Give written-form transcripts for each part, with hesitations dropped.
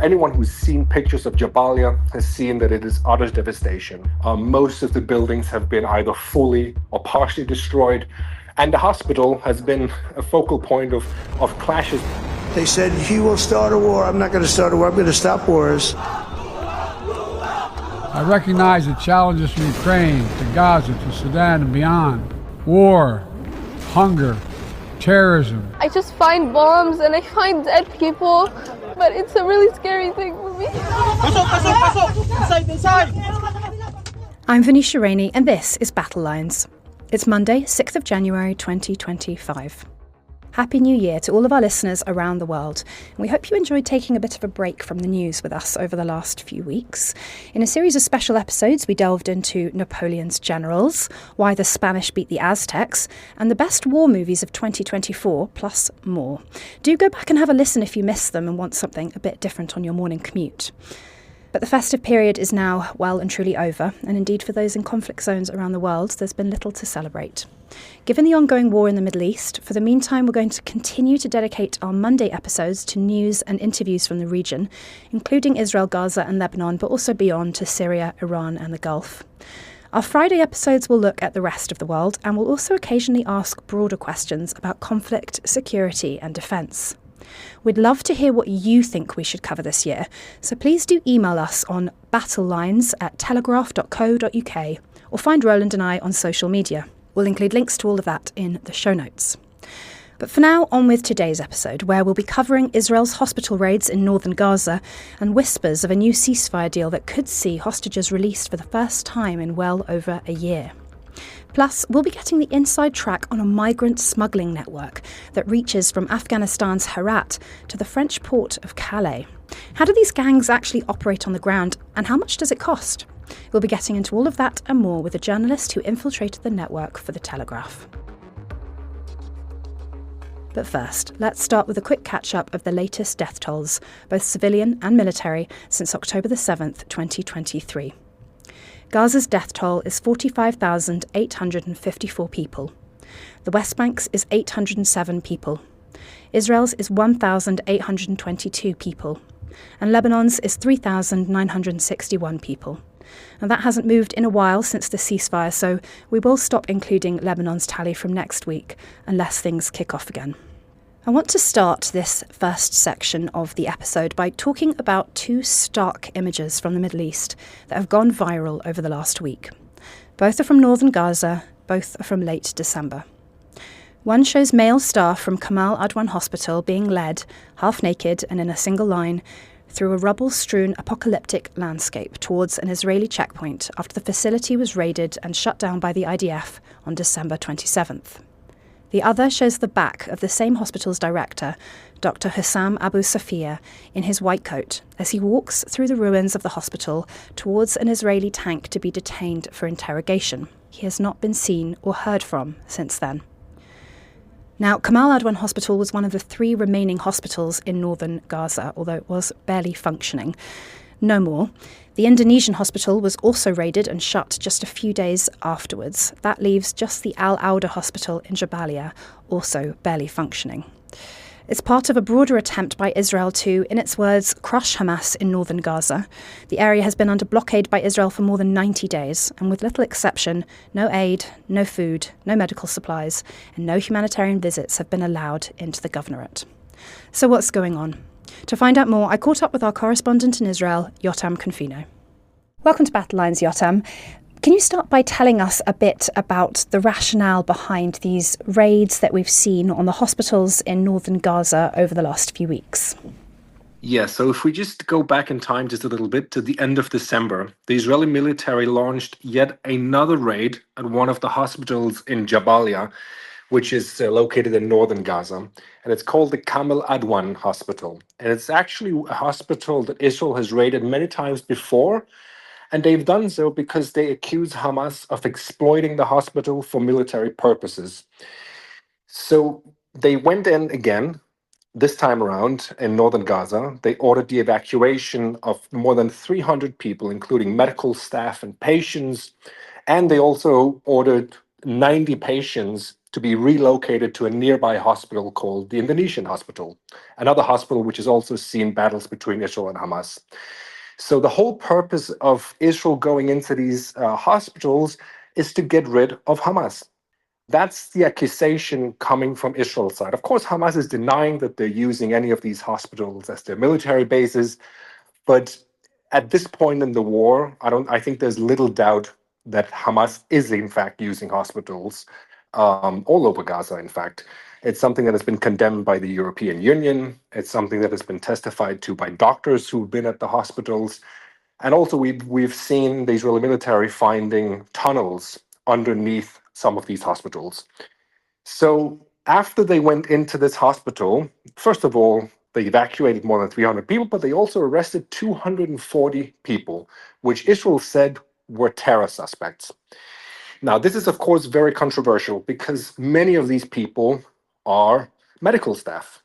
Anyone who's seen pictures of Jabalia has seen that it is utter devastation. Most of the buildings have been either fully or partially destroyed, and the hospital has been a focal point of clashes. They said, he will start a war. I'm not going to start a war. I'm going to stop wars. I recognize the challenges from Ukraine to Gaza to Sudan and beyond. War, hunger, terrorism. I just find bombs and I find dead people, but it's a really scary thing for me. I'm Venetia Rainey and this is Battlelines. It's Monday, 6th of January 2025. Happy New Year to all of our listeners around the world. And we hope you enjoyed taking a bit of a break from the news with us over the last few weeks. In a series of special episodes, we delved into Napoleon's generals, why the Spanish beat the Aztecs, and the best war movies of 2024, plus more. Do go back and have a listen if you missed them and want something a bit different on your morning commute. But the festive period is now well and truly over, and indeed for those in conflict zones around the world, there's been little to celebrate. Given the ongoing war in the Middle East, for the meantime we're going to continue to dedicate our Monday episodes to news and interviews from the region, including Israel, Gaza and Lebanon, but also beyond to Syria, Iran and the Gulf. Our Friday episodes will look at the rest of the world, and we'll also occasionally ask broader questions about conflict, security and defence. We'd love to hear what you think we should cover this year, so please do email us on battlelines@telegraph.co.uk or find Roland and I on social media. We'll include links to all of that in the show notes. But for now, on with today's episode, where we'll be covering Israel's hospital raids in northern Gaza and whispers of a new ceasefire deal that could see hostages released for the first time in well over a year. Plus, we'll be getting the inside track on a migrant smuggling network that reaches from Afghanistan's Herat to the French port of Calais. How do these gangs actually operate on the ground, and how much does it cost? We'll be getting into all of that and more with a journalist who infiltrated the network for the Telegraph. But first, let's start with a quick catch-up of the latest death tolls, both civilian and military, since October the 7th, 2023. Gaza's death toll is 45,854 people. The West Bank's is 807 people. Israel's is 1,822 people. And Lebanon's is 3,961 people. And that hasn't moved in a while since the ceasefire, so we will stop including Lebanon's tally from next week unless things kick off again. I want to start this first section of the episode by talking about two stark images from the Middle East that have gone viral over the last week. Both are from northern Gaza, both are from late December. One shows male staff from Kamal Adwan Hospital being led, half naked and in a single line, through a rubble-strewn apocalyptic landscape towards an Israeli checkpoint after the facility was raided and shut down by the IDF on December 27th. The other shows the back of the same hospital's director, Dr. Hussam Abu Safiya, in his white coat, as he walks through the ruins of the hospital towards an Israeli tank to be detained for interrogation. He has not been seen or heard from since then. Now, Kamal Adwan Hospital was one of the three remaining hospitals in northern Gaza, although it was barely functioning. No more. The Indonesian hospital was also raided and shut just a few days afterwards. That leaves just the Al-Auda hospital in Jabalia, also barely functioning. It's part of a broader attempt by Israel to, in its words, crush Hamas in northern Gaza. The area has been under blockade by Israel for more than 90 days, and with little exception, no aid, no food, no medical supplies, and no humanitarian visits have been allowed into the governorate. So what's going on? To find out more, I caught up with our correspondent in Israel, Jotam Confino. Welcome to Battlelines, Jotam. Can you start by telling us a bit about the rationale behind these raids that we've seen on the hospitals in northern Gaza over the last few weeks? Yeah, so if we just go back in time just a little bit to the end of December, the Israeli military launched yet another raid at one of the hospitals in Jabalia, which is located in northern Gaza. And it's called the Kamal Adwan Hospital. And it's actually a hospital that Israel has raided many times before. And they've done so because they accuse Hamas of exploiting the hospital for military purposes. So they went in again, this time around in northern Gaza. They ordered the evacuation of more than 300 people, including medical staff and patients. And they also ordered 90 patients to be relocated to a nearby hospital called the Indonesian hospital, another hospital which has also seen battles between Israel and Hamas. So the whole purpose of Israel going into these hospitals is to get rid of Hamas. That's the accusation coming from Israel's side. Of course, Hamas is denying that they're using any of these hospitals as their military bases, but at this point in the war, I think there's little doubt that Hamas is in fact using hospitals all over Gaza. In fact, it's something that has been condemned by the European Union. It's something that has been testified to by doctors who've been at the hospitals, and also we've seen the Israeli military finding tunnels underneath some of these hospitals. So after they went into this hospital, first of all, they evacuated more than 300 people, but they also arrested 240 people, which Israel said were terror suspects. Now, this is, of course, very controversial because many of these people are medical staff.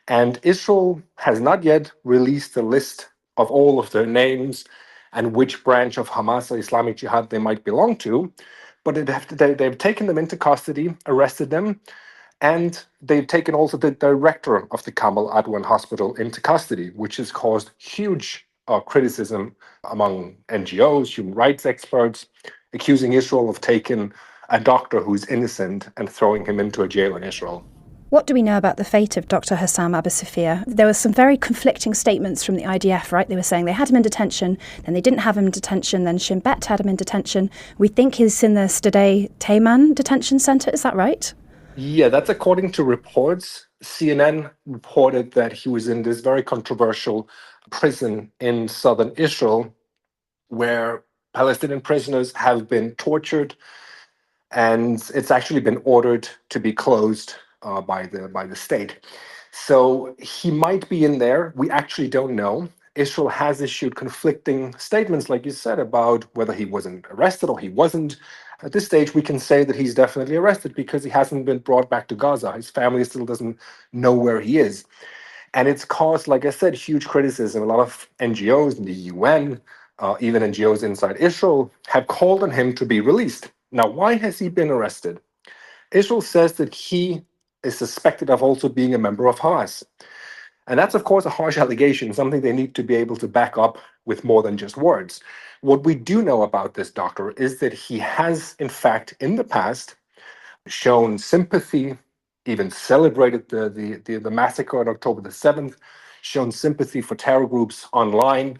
And Israel has not yet released a list of all of their names and which branch of Hamas or Islamic Jihad they might belong to, but they've taken them into custody, arrested them, and they've taken also the director of the Kamal Adwan Hospital into custody, which has caused huge criticism among NGOs, human rights experts, accusing Israel of taking a doctor who's innocent and throwing him into a jail in Israel. What do we know about the fate of Dr. Hussam Abu Safiya? There were some very conflicting statements from the IDF, right? They were saying they had him in detention, then they didn't have him in detention, then Shin Bet had him in detention. We think he's in the Stade Tayman detention centre, is that right? Yeah, that's according to reports. CNN reported that he was in this very controversial prison in southern Israel where Palestinian prisoners have been tortured, and it's actually been ordered to be closed by the state. So he might be in there. We actually don't know. Israel has issued conflicting statements, like you said, about whether he wasn't arrested or he wasn't. At this stage, we can say that he's definitely arrested because he hasn't been brought back to Gaza. His family still doesn't know where he is. And it's caused, like I said, huge criticism. A lot of NGOs in the UN, even NGOs inside Israel, have called on him to be released. Now, why has he been arrested? Israel says that he is suspected of also being a member of Hamas. And that's, of course, a harsh allegation, something they need to be able to back up with more than just words. What we do know about this doctor is that he has, in fact, in the past, shown sympathy, even celebrated the massacre on October the 7th, shown sympathy for terror groups online.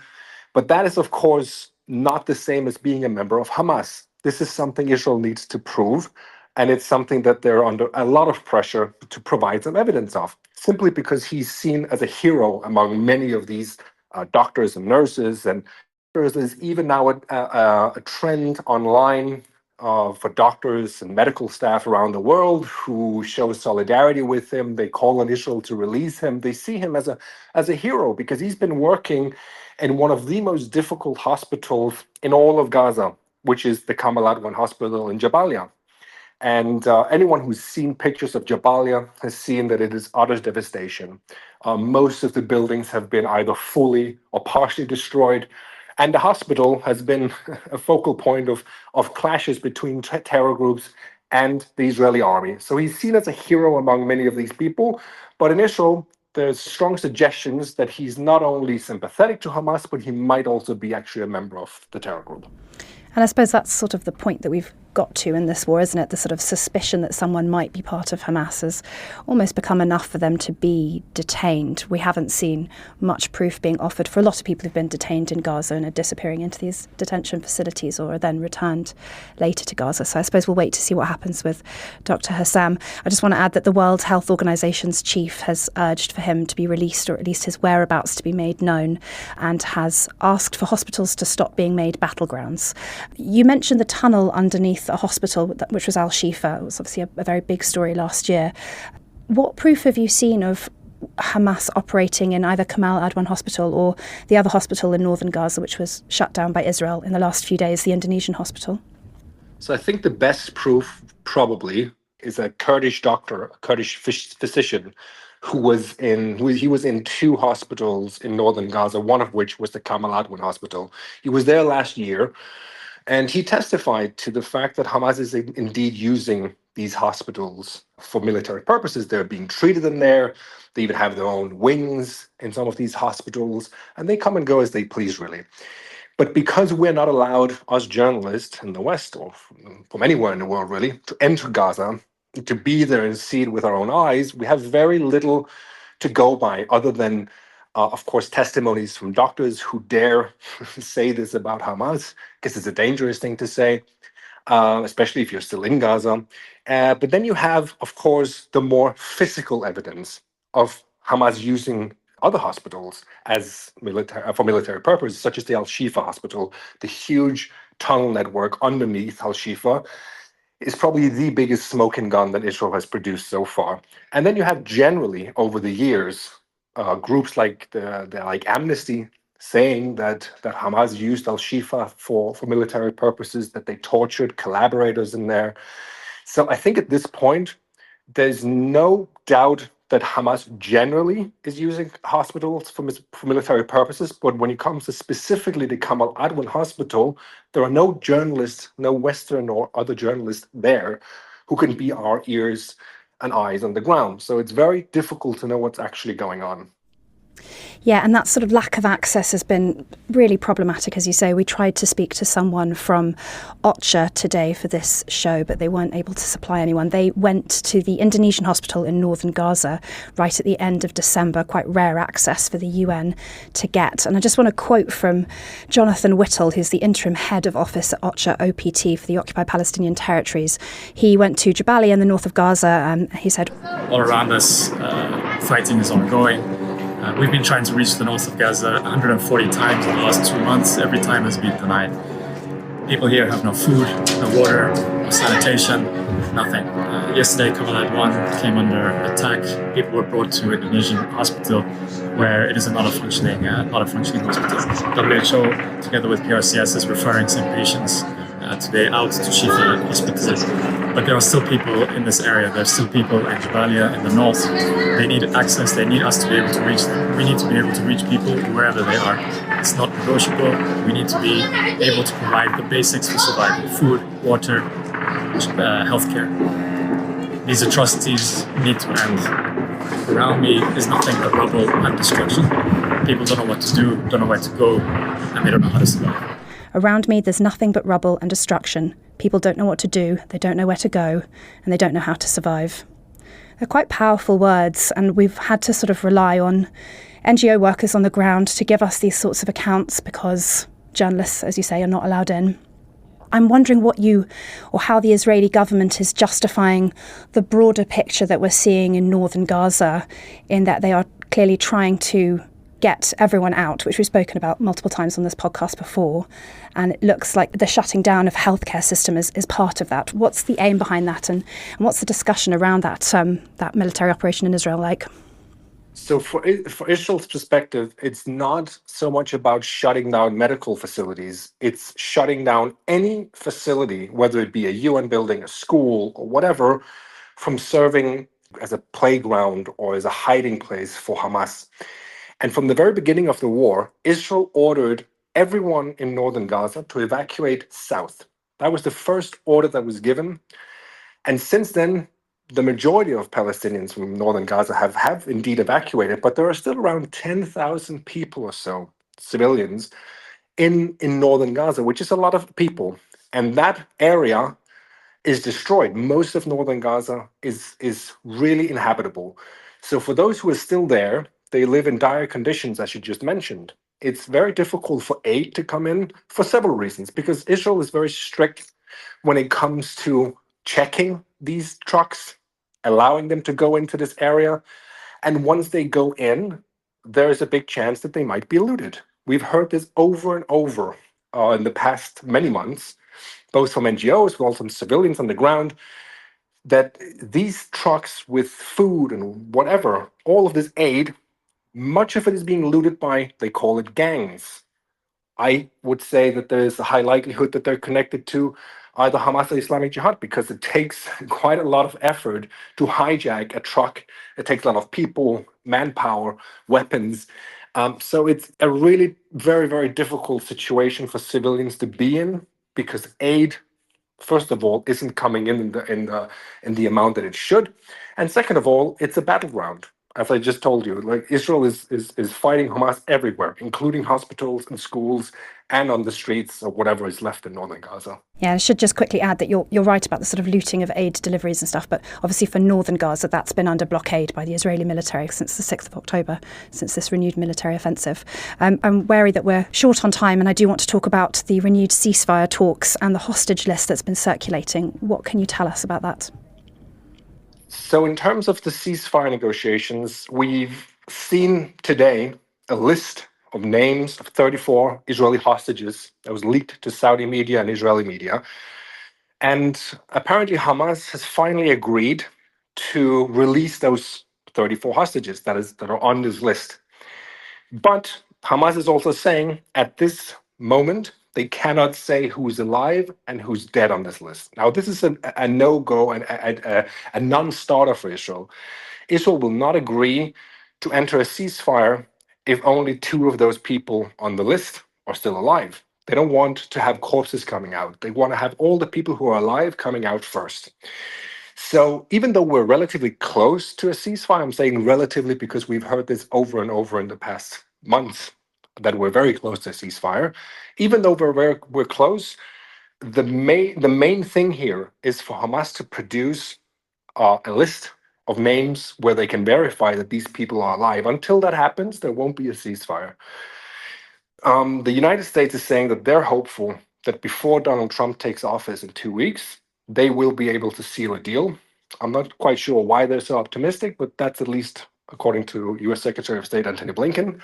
But that is, of course, not the same as being a member of Hamas. This is something Israel needs to prove. And it's something that they're under a lot of pressure to provide some evidence of, simply because he's seen as a hero among many of these doctors and nurses. And there's even now a trend online for doctors and medical staff around the world who show solidarity with him. They call on Israel to release him. They see him as a hero because he's been working in one of the most difficult hospitals in all of Gaza, which is the Kamal Adwan Hospital in Jabalia. And anyone who's seen pictures of Jabalia has seen that it is utter devastation. Most of the buildings have been either fully or partially destroyed. And the hospital has been a focal point of clashes between terror groups and the Israeli army. So he's seen as a hero among many of these people. But in Israel, there's strong suggestions that he's not only sympathetic to Hamas, but he might also be actually a member of the terror group. And I suppose that's sort of the point that we've got to in this war, isn't it? The sort of suspicion that someone might be part of Hamas has almost become enough for them to be detained. We haven't seen much proof being offered for a lot of people who've been detained in Gaza and are disappearing into these detention facilities or are then returned later to Gaza. So I suppose we'll wait to see what happens with Dr. Hussam. I just want to add that the World Health Organization's chief has urged for him to be released, or at least his whereabouts to be made known, and has asked for hospitals to stop being made battlegrounds. You mentioned the tunnel underneath a hospital, which was Al-Shifa. It was obviously a very big story last year. What proof have you seen of Hamas operating in either Kamal Adwan Hospital or the other hospital in northern Gaza, which was shut down by Israel in the last few days, the Indonesian hospital? So I think the best proof probably is a Kurdish doctor, a Kurdish physician, who was in two hospitals in northern Gaza, one of which was the Kamal Adwan Hospital. He was there last year. And he testified to the fact that Hamas is indeed using these hospitals for military purposes. They're being treated in there. They even have their own wings in some of these hospitals, and they come and go as they please, really. But because we're not allowed, us journalists in the West, or from anywhere in the world really, to enter Gaza, to be there and see it with our own eyes, we have very little to go by other than, of course, testimonies from doctors who dare say this about Hamas, because it's a dangerous thing to say, especially if you're still in Gaza. But then you have, of course, the more physical evidence of Hamas using other hospitals as for military purposes, such as the Al-Shifa hospital, the huge tunnel network underneath Al-Shifa is probably the biggest smoking gun that Israel has produced so far. And then you have generally over the years groups like like Amnesty saying that Hamas used Al-Shifa for military purposes, that they tortured collaborators in there. So I think at this point, there's no doubt that Hamas generally is using hospitals for military purposes. But when it comes to specifically the Kamal Adwan Hospital, there are no journalists, no Western or other journalists there who can be our ears and eyes on the ground. So it's very difficult to know what's actually going on. Yeah, and that sort of lack of access has been really problematic, as you say. We tried to speak to someone from OCHA today for this show, but they weren't able to supply anyone. They went to the Indonesian hospital in northern Gaza right at the end of December, quite rare access for the UN to get. And I just want to quote from Jonathan Whittle, who's the interim head of office at OCHA OPT for the occupied Palestinian territories. He went to Jabalia in the north of Gaza, and he said, "All around us, fighting is ongoing. We've been trying to reach the north of Gaza 140 times in the last 2 months. Every time has been denied. People here have no food, no water, no sanitation, nothing. Yesterday, Kamal Adwan came under attack. People were brought to an Indonesian hospital where it is not a functioning hospital. WHO, together with PRCS, is referring some patients today out to Shifa Hospital. But there are still people in this area. There are still people in Jabalia in the north. They need access. They need us to be able to reach them. We need to be able to reach people wherever they are. It's not negotiable. We need to be able to provide the basics for survival: food, water, healthcare. These atrocities need to end. Around me is nothing but rubble and destruction. People don't know what to do, don't know where to go, and they don't know how to survive. Around me, there's nothing but rubble and destruction. People don't know what to do, they don't know where to go, and they don't know how to survive." They're quite powerful words, and we've had to sort of rely on NGO workers on the ground to give us these sorts of accounts because journalists, as you say, are not allowed in. I'm wondering how the Israeli government is justifying the broader picture that we're seeing in northern Gaza, in that they are clearly trying to get everyone out, which we've spoken about multiple times on this podcast before. And it looks like the shutting down of healthcare system is part of that. What's the aim behind that, and what's the discussion around that military operation in Israel like? So for Israel's perspective, it's not so much about shutting down medical facilities. It's shutting down any facility, whether it be a UN building, a school, or whatever, from serving as a playground or as a hiding place for Hamas. And from the very beginning of the war, Israel ordered everyone in northern Gaza to evacuate south. That was the first order that was given. And since then, the majority of Palestinians from northern Gaza have indeed evacuated, but there are still around 10,000 people or so, civilians, in northern Gaza, which is a lot of people. And that area is destroyed. Most of northern Gaza is really inhabitable. So for those who are still there, they live in dire conditions, as you just mentioned. It's very difficult for aid to come in for several reasons, because Israel is very strict when it comes to checking these trucks, allowing them to go into this area. And once they go in, there is a big chance that they might be looted. We've heard this over and over in the past many months, both from NGOs, but also from civilians on the ground, that these trucks with food and whatever, all of this aid, much of it is being looted by, they call it gangs. I would say that there's a high likelihood that they're connected to either Hamas or Islamic Jihad, because it takes quite a lot of effort to hijack a truck. It takes a lot of people, manpower, weapons. So it's a really very, very difficult situation for civilians to be in. because aid, first of all, isn't coming in the amount that it should, and second of all, it's a battleground. As I just told you, like Israel is fighting Hamas everywhere, including hospitals and schools and on the streets or whatever is left in northern Gaza. Yeah, I should just quickly add that you're right about the sort of looting of aid deliveries and stuff, but obviously for northern Gaza, that's been under blockade by the Israeli military since the 6th of October, since this renewed military offensive. I'm wary that we're short on time, and I do want to talk about the renewed ceasefire talks and the hostage list that's been circulating. What can you tell us about that? So in terms of the ceasefire negotiations, we've seen today a list of names of 34 Israeli hostages that was leaked to Saudi media and Israeli media. And apparently Hamas has finally agreed to release those 34 hostages that are on this list. But Hamas is also saying at this moment, they cannot say who's alive and who's dead on this list. Now, this is a no-go and a non-starter for Israel. Israel will not agree to enter a ceasefire if only 2 of those people on the list are still alive. They don't want to have corpses coming out. They want to have all the people who are alive coming out first. So even though we're relatively close to a ceasefire, I'm saying relatively because we've heard this over and over in the past months, that we're very close to a ceasefire. Even though we're close, the main thing here is for Hamas to produce a list of names where they can verify that these people are alive. Until that happens, there won't be a ceasefire. The United States is saying that they're hopeful that before Donald Trump takes office in 2 weeks, they will be able to seal a deal. I'm not quite sure why they're so optimistic, but that's at least according to U.S. Secretary of State Antony Blinken.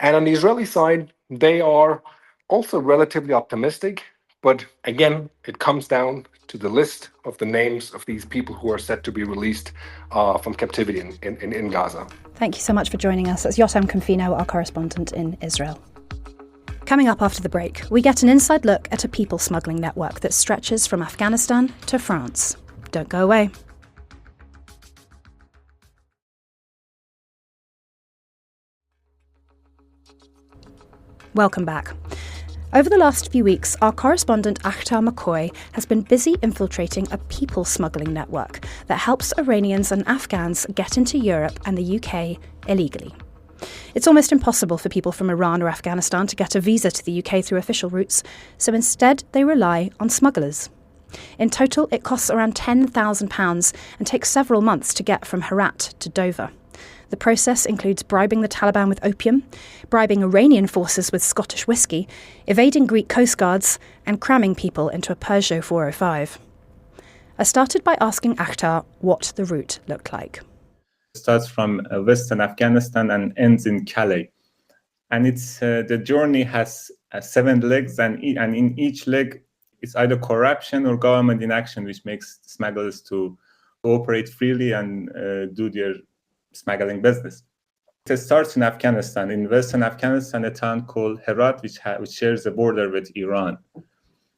And on the Israeli side, they are also relatively optimistic. But again, it comes down to the list of the names of these people who are set to be released from captivity in Gaza. Thank you so much for joining us. That's Jotam Confino, our correspondent in Israel. Coming up after the break, we get an inside look at a people smuggling network that stretches from Afghanistan to France. Don't go away. Welcome back. Over the last few weeks, our correspondent Akhtar Makoii has been busy infiltrating a people smuggling network that helps Iranians and Afghans get into Europe and the UK illegally. It's almost impossible for people from Iran or Afghanistan to get a visa to the UK through official routes, so instead they rely on smugglers. In total, it costs around £10,000 and takes several months to get from Herat to Dover. The process includes bribing the Taliban with opium, bribing Iranian forces with Scottish whisky, evading Greek coastguards, and cramming people into a Peugeot 405. I started by asking Akhtar what the route looked like. It starts from western Afghanistan and ends in Calais. And it's the journey has 7 legs, and in each leg, it's either corruption or government inaction, which makes smugglers to operate freely and do their smuggling business. It starts in Afghanistan, in western Afghanistan, a town called Herat, which shares the border with Iran.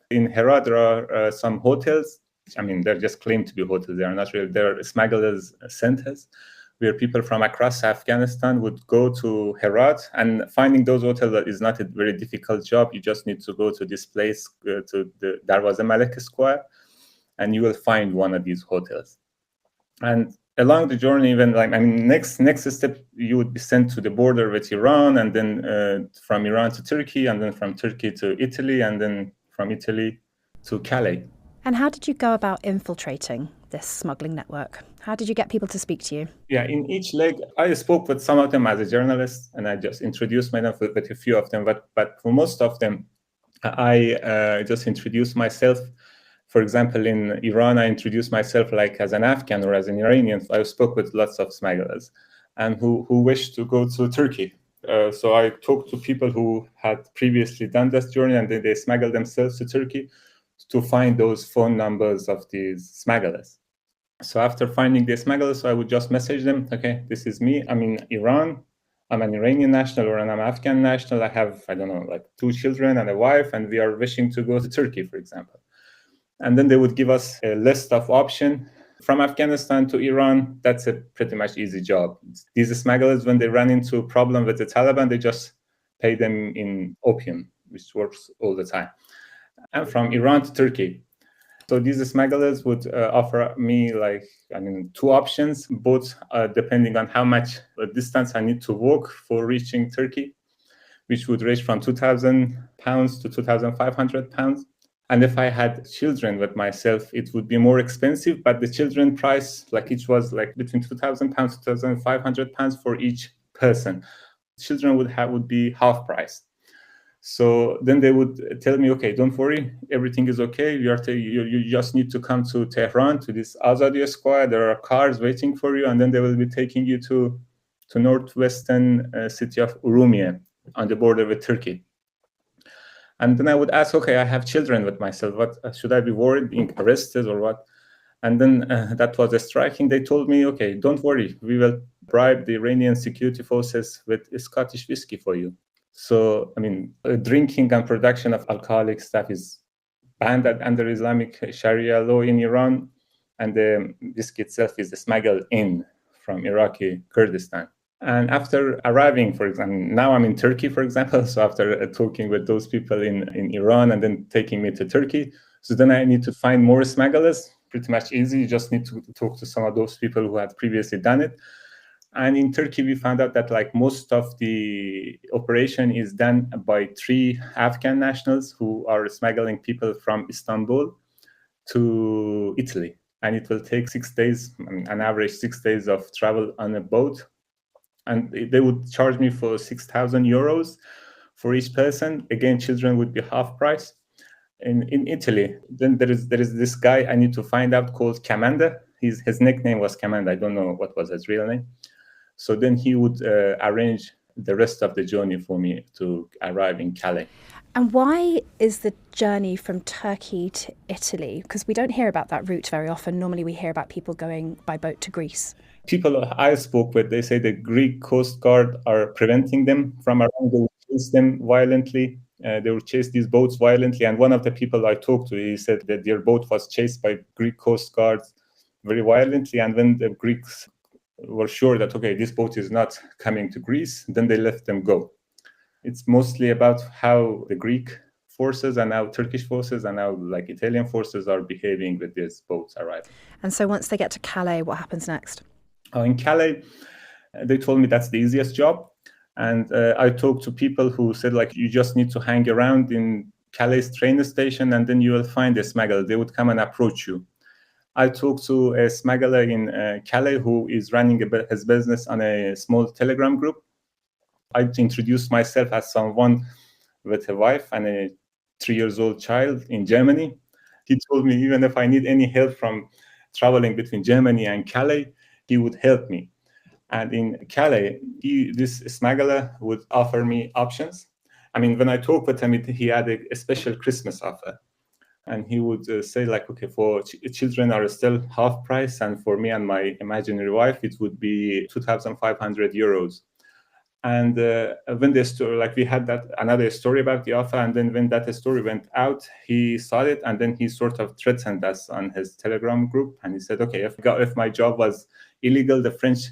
In Herat, there are some hotels. I mean, they're just claimed to be hotels. They are not really. They're smugglers' centers where people from across Afghanistan would go to Herat, and finding those hotels is not a very difficult job. You just need to go to this place, to the Darwaza Malek Square, and you will find one of these hotels. And along the journey, even next step, you would be sent to the border with Iran, and then from Iran to Turkey, and then from Turkey to Italy, and then from Italy to Calais. And how did you go about infiltrating this smuggling network? How did you get people to speak to you? Yeah, in each leg, I spoke with some of them as a journalist, and I just introduced myself with a few of them. But for most of them, I just introduced myself. For example, in Iran, I introduced myself like as an Afghan or as an Iranian. I spoke with lots of smugglers and who wished to go to Turkey. So I talked to people who had previously done this journey, and then they smuggled themselves to Turkey to find those phone numbers of these smugglers. So after finding the smugglers, I would just message them, okay, this is me. I'm in Iran. I'm an Iranian national or I'm an Afghan national. I have, 2 children and a wife, and we are wishing to go to Turkey, for example. And then they would give us a list of options. From Afghanistan to Iran, that's a pretty much easy job. These smugglers, when they run into a problem with the Taliban, they just pay them in opium, which works all the time. and from Iran to Turkey. So these smugglers would offer me two options, both depending on how much distance I need to walk for reaching Turkey, which would range from £2,000 to £2,500. And if I had children with myself, it would be more expensive, but the children price, each was between £2,000 to £2,500 for each person. Children would be half price. So then they would tell me, okay, don't worry, everything is okay. You just need to come to Tehran, to this Azadi Square. There are cars waiting for you, and then they will be taking you to northwestern city of Urumia on the border with Turkey. And then I would ask, okay, I have children with myself. What should I be worried, being arrested or what? And then that was striking. They told me, okay, don't worry, we will bribe the Iranian security forces with Scottish whiskey for you. So, drinking and production of alcoholic stuff is banned under Islamic Sharia law in Iran, and the whiskey itself is smuggled in from Iraqi Kurdistan. And after arriving, for example, now I'm in Turkey, for example, so after talking with those people in Iran and then taking me to Turkey, so then I need to find more smugglers. Pretty much easy. You just need to talk to some of those people who had previously done it. And in Turkey, we found out that most of the operation is done by 3 Afghan nationals who are smuggling people from Istanbul to Italy. And it will take 6 days, an average 6 days of travel on a boat. And they would charge me for €6,000 for each person. Again, children would be half price. In Italy, then there is this guy I need to find out called Kamanda. His nickname was Kamanda. I don't know what was his real name. So then he would arrange the rest of the journey for me to arrive in Calais. And why is the journey from Turkey to Italy? Because we don't hear about that route very often. Normally we hear about people going by boat to Greece. People I spoke with, they say the Greek Coast Guard are preventing them from arriving. They would chase them violently. They would chase these boats violently. And one of the people I talked to, he said that their boat was chased by Greek Coast Guards very violently. And when the Greeks were sure that, okay, this boat is not coming to Greece, then they let them go. It's mostly about how the Greek forces and how Turkish forces and how Italian forces are behaving with these boats arriving. And so once they get to Calais, what happens next? In Calais, they told me that's the easiest job. And I talked to people who said, you just need to hang around in Calais train station and then you will find a smuggler. They would come and approach you. I talked to a smuggler in Calais who is running his business on a small Telegram group. I introduced myself as someone with a wife and a 3-year-old child in Germany. He told me even if I need any help from traveling between Germany and Calais, he would help me. And in Calais, this smuggler would offer me options. When I talked with him, he had a special Christmas offer. And he would say okay, for children are still half price. And for me and my imaginary wife, it would be €2,500. And when the story, we had another story about the offer. And then when that story went out, he saw it. And then he sort of threatened us on his Telegram group. And he said, okay, if my job was illegal, the French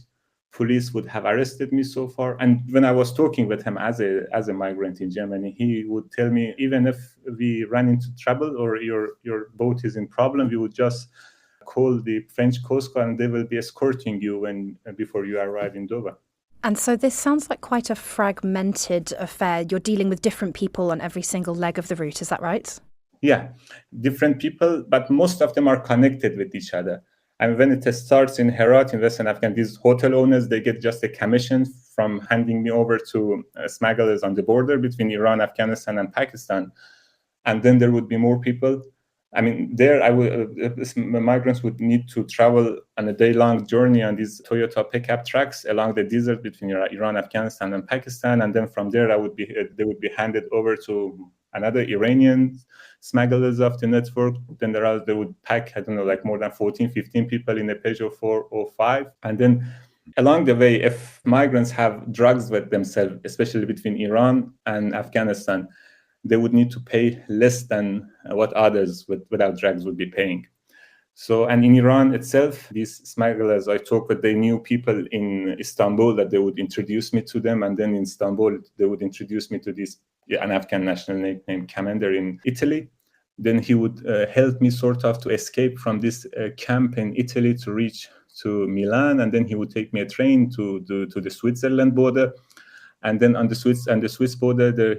police would have arrested me so far. And when I was talking with him as a migrant in Germany, he would tell me, even if we run into trouble or your boat is in problem, we would just call the French Coast Guard and they will be escorting you before you arrive in Dover. And so this sounds like quite a fragmented affair. You're dealing with different people on every single leg of the route, is that right? Yeah, different people, but most of them are connected with each other. And when it starts in Herat, in Western Afghanistan, these hotel owners, they get just a commission from handing me over to smugglers on the border between Iran, Afghanistan, and Pakistan. And then there would be more people. There migrants would need to travel on a day-long journey on these Toyota pickup trucks along the desert between Iran, Afghanistan, and Pakistan. And then from there, they would be handed over to another Iranian smugglers of the network. Then they would pack, more than 14, 15 people in a Peugeot 405. And then along the way, if migrants have drugs with themselves, especially between Iran and Afghanistan, they would need to pay less than what others without drugs would be paying. So, and in Iran itself, these smugglers I talked with, they knew people in Istanbul that they would introduce me to them. And then in Istanbul, they would introduce me to an Afghan national named Commander in Italy. Then he would help me sort of to escape from this camp in Italy to reach to Milan, and then he would take me a train to the Switzerland border. And then on the Swiss border,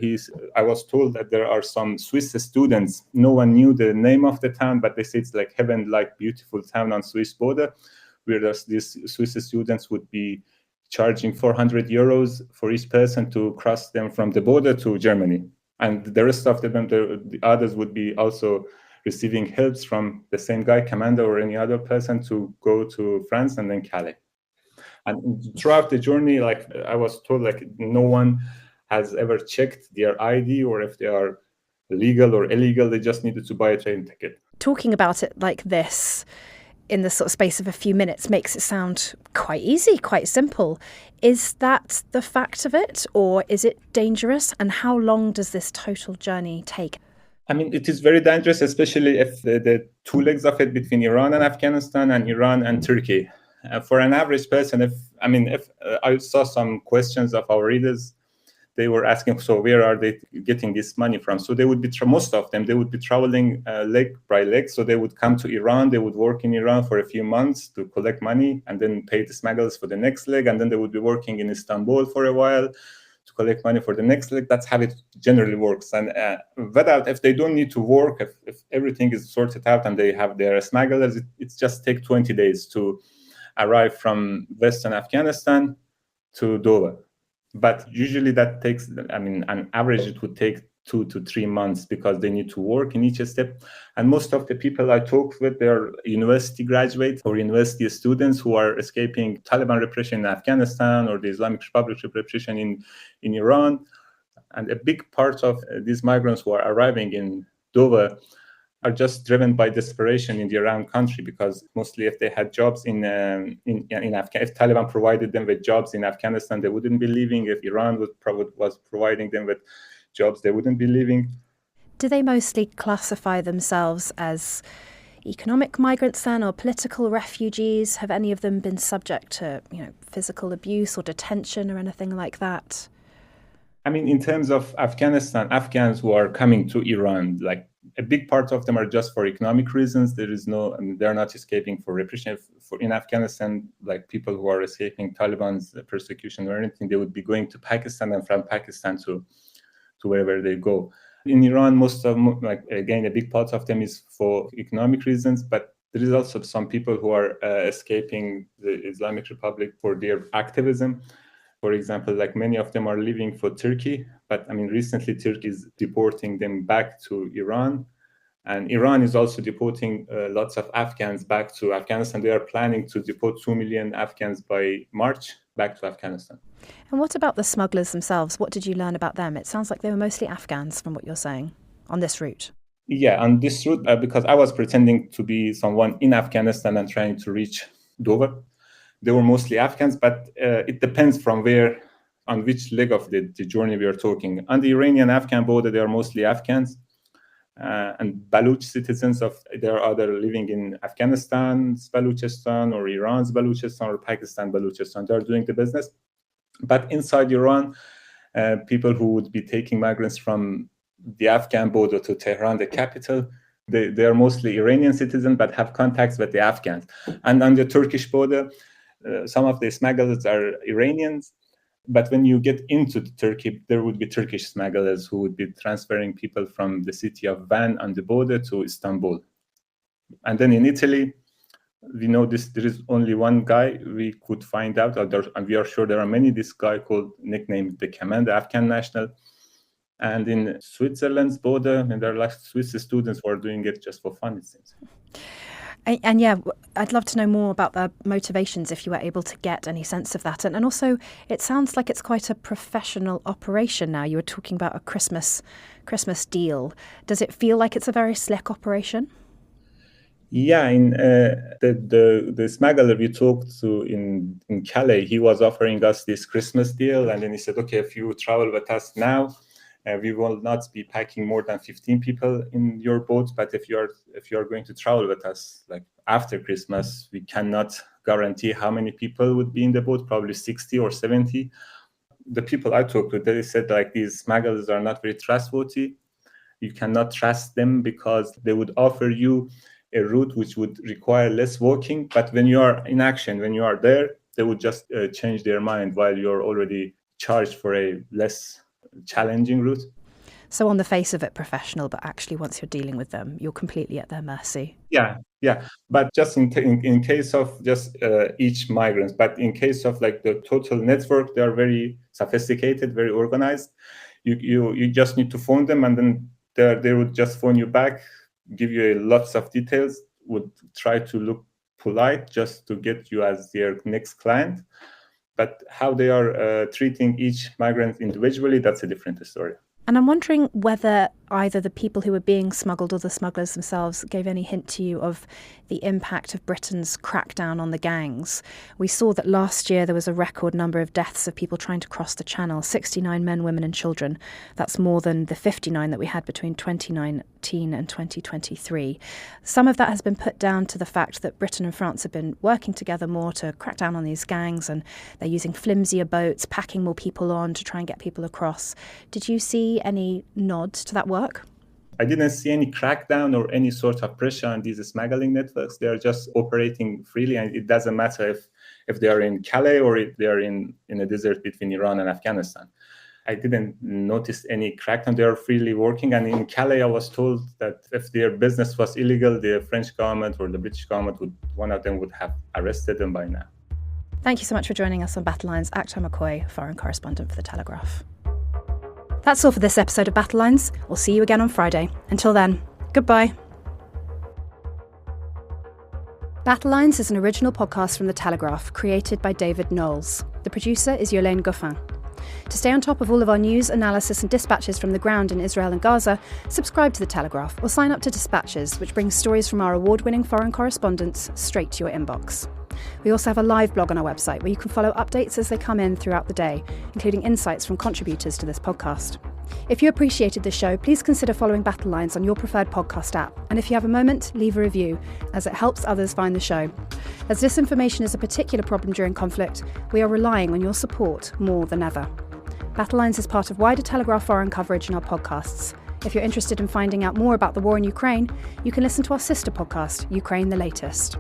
I was told that there are some Swiss students. No one knew the name of the town, but they say it's like heaven-like beautiful town on Swiss border, where these Swiss students would be charging 400 euros for each person to cross them from the border to Germany. And the rest of them, the others would be also receiving helps from the same guy, commander or any other person, to go to France and then Calais. And throughout the journey, like I was told, like no one has ever checked their ID or if they are legal or illegal. They just needed to buy a train ticket. Talking about it like this in the sort of space of a few minutes makes it sound quite easy, quite simple. Is that the fact of it, or is it dangerous? And how long does this total journey take? I mean, it is very dangerous, especially if the two legs of it between Iran and Afghanistan and Iran and Turkey. For an average person, if I saw some questions of our readers, they were asking, so where are they getting this money from? So they would be, most of them, they would be traveling leg by leg. So they would come to Iran, they would work in Iran for a few months to collect money and then pay the smugglers for the next leg. And then they would be working in Istanbul for a while to collect money for the next leg. That's how it generally works. And if they don't need to work, if everything is sorted out and they have their smugglers, it just takes 20 days to arrive from Western Afghanistan to Dover. But usually that takes, on average, it would take 2 to 3 months because they need to work in each step. And most of the people I talked with, they're university graduates or university students who are escaping Taliban repression in Afghanistan or the Islamic Republic repression in Iran. And a big part of these migrants who are arriving in Dover are just driven by desperation in the Iran country, because mostly if they had jobs in Afghanistan, if Taliban provided them with jobs in Afghanistan, they wouldn't be leaving. If Iran was providing them with jobs, they wouldn't be leaving. Do they mostly classify themselves as economic migrants then, or political refugees? Have any of them been subject to, physical abuse or detention or anything like that? In terms of Afghanistan, Afghans who are coming to Iran, like a big part of them are just for economic reasons. There is they're not escaping for repression. In Afghanistan, like people who are escaping Taliban's persecution or anything, they would be going to Pakistan, and from Pakistan to wherever they go. In Iran, most of them, again, a big part of them is for economic reasons, but there is also some people who are escaping the Islamic Republic for their activism. For example, many of them are leaving for Turkey, but recently Turkey is deporting them back to Iran. And Iran is also deporting lots of Afghans back to Afghanistan. They are planning to deport 2 million Afghans by March back to Afghanistan. And what about the smugglers themselves? What did you learn about them? It sounds like they were mostly Afghans from what you're saying on this route. Yeah, on this route, because I was pretending to be someone in Afghanistan and trying to reach Dover. They were mostly Afghans, but it depends from on which leg of the journey we are talking. On the Iranian-Afghan border, they are mostly Afghans and Baluch citizens. They are either living in Afghanistan's Baluchistan or Iran's Baluchistan or Pakistan Baluchistan. They are doing the business. But inside Iran, people who would be taking migrants from the Afghan border to Tehran, the capital, they are mostly Iranian citizens but have contacts with the Afghans. And on the Turkish border, some of the smugglers are Iranians, but when you get into Turkey, there would be Turkish smugglers who would be transferring people from the city of Van on the border to Istanbul. And then in Italy, we know there is only one guy we could find out, and we are sure there are many. This guy nicknamed the Commander, Afghan national. And in Switzerland's border, and there are Swiss students who are doing it just for fun, it seems. And yeah, I'd love to know more about the motivations if you were able to get any sense of that. And also, it sounds like it's quite a professional operation now. You were talking about a Christmas deal. Does it feel like it's a very slick operation? Yeah, in the smuggler we talked to in Calais, he was offering us this Christmas deal, and then he said, okay, if you travel with us now, we will not be packing more than 15 people in your boat. But if you are going to travel with us, after Christmas, we cannot guarantee how many people would be in the boat. Probably 60 or 70. The people I talked with, they said these smugglers are not very trustworthy, You cannot trust them because they would offer you a route which would require less walking. But when you are in action, when you are there, they would just change their mind while you're already charged for a less challenging route. So on the face of it, professional, but actually once you're dealing with them, you're completely at their mercy. Yeah. But just in case of just each migrant, but in case of like the total network, they are very sophisticated, very organized. You just need to phone them, and then they would just phone you back, give you lots of details, would try to look polite just to get you as their next client. But how they are treating each migrant individually, that's a different story. And I'm wondering whether either the people who were being smuggled or the smugglers themselves gave any hint to you of the impact of Britain's crackdown on the gangs. We saw that last year there was a record number of deaths of people trying to cross the Channel, 69 men, women and children. That's more than the 59 that we had between 2019 and 2023. Some of that has been put down to the fact that Britain and France have been working together more to crack down on these gangs, and they're using flimsier boats, packing more people on to try and get people across. Did you see any nod to that work? I didn't see any crackdown or any sort of pressure on these smuggling networks. They are just operating freely, and it doesn't matter if they are in Calais or if they are in a desert between Iran and Afghanistan. I didn't notice any crackdown. They are freely working. And in Calais, I was told that if their business was illegal, the French government or the British government one of them would have arrested them by now. Thank you so much for joining us on Battlelines, Akhtar Makoii, foreign correspondent for The Telegraph. That's all for this episode of Battlelines. We'll see you again on Friday. Until then, goodbye. Battlelines is an original podcast from The Telegraph, created by David Knowles. The producer is Yolaine Goffin. To stay on top of all of our news, analysis and dispatches from the ground in Israel and Gaza, subscribe to The Telegraph or sign up to Dispatches, which brings stories from our award-winning foreign correspondents straight to your inbox. We also have a live blog on our website where you can follow updates as they come in throughout the day, including insights from contributors to this podcast. If you appreciated the show, please consider following Battlelines on your preferred podcast app. And if you have a moment, leave a review, as it helps others find the show. As disinformation is a particular problem during conflict, we are relying on your support more than ever. Battlelines is part of wider Telegraph foreign coverage in our podcasts. If you're interested in finding out more about the war in Ukraine, you can listen to our sister podcast, Ukraine the Latest.